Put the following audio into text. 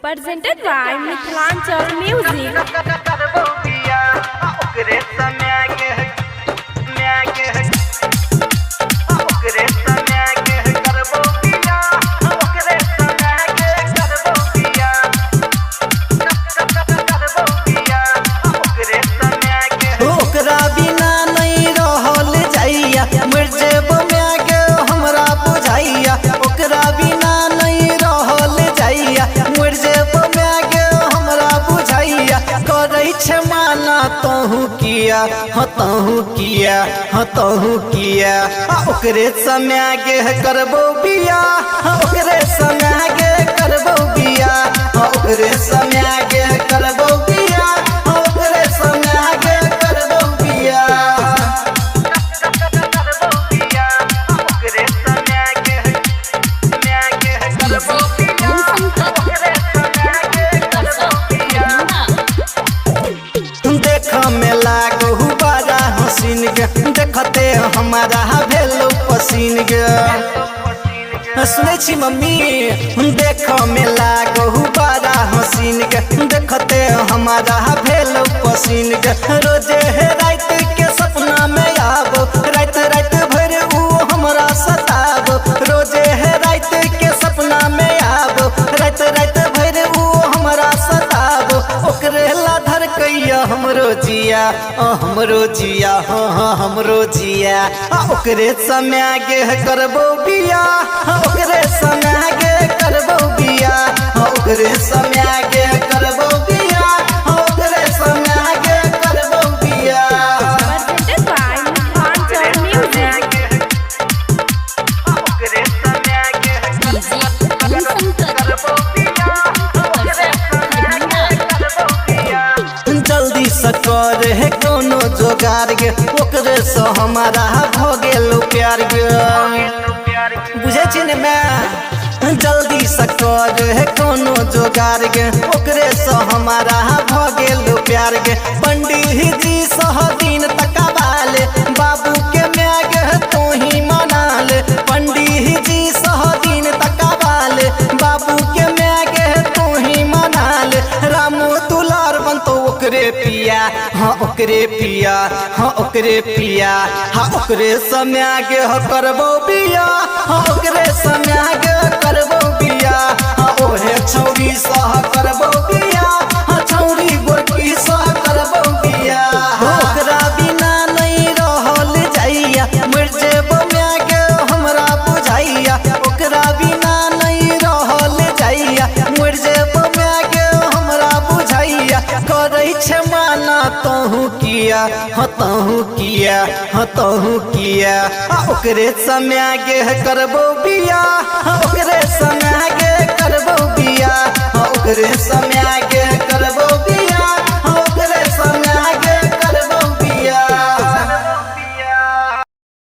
presented by Mithilanchal Music. तहु किया ओकरे समय गे करबो बिया ओकरे समय गे करबो बिया ओकरे समय गे करबो बिया ओकरे समय गे करबो बिया ओकरे समय गे करबो देख में लागो बड़ा हसीन गे देखते हमारा भेलो पसीन गे सुने छी मम्मी देख में लागो बड़ा हसीन गे देखते हमारा भेलो पसीन गे रोजे रात के सपना में आबो रात रात भर ऊ हमरा सताबो रोजे रात के सपना में आबो रात रात भर ऊ हमरा सताबो ओकरे ला धर कैया हमरो जिया हमरो जिया हाँ हमरो जिया ओकरे समय गे करबो बिया ओकरे समय गे करबो बिया ओकरे समय गे करबो बिया ओकरे समय गे करबो बिया Presented by Mithilanchal Music. ओकरे समय गे करबो बिया ओकरे समय गे करबो बिया जल्दी से कर है कोनो जोगार गे ओकरे से हमारा भ गेलो प्यार गे बुझे छी ने मैं जल्दी से कर है कोनो जोगार गे ओकरे से हमारा भ गेलो प्यार गे पंडित जी सह दिन तकबाले बाबू के मैं गे तो ही मना ले पंडित जी सह दिन तकबाले बाबू के मैं गे तो ही मना ले रामू दुलार बनतो ओकरे पिया हाँ ओकरे पिया हाँ ओकरे पिया हाँ ओकरे समय गे करबो बिया हाँ ओकरे समय गे करबो बिया हाँ ओहे छौरी सह करबो बिया हाँ छौरी गोरकी सह करबो बिया ओकरा बिना नहीं रहल जाइया मर जेबो मैं गे हमरा बुझाइया ओकरा बिना नहीं रहल जाइया मर जेबो मैं गे हमरा बुझाइया करै छे माना तहु किया हाँ तहु किया हाँ तहु किया ओकरे समय गे करबो बिया ओकरे समय गे करबो बिया ओकरे समय गे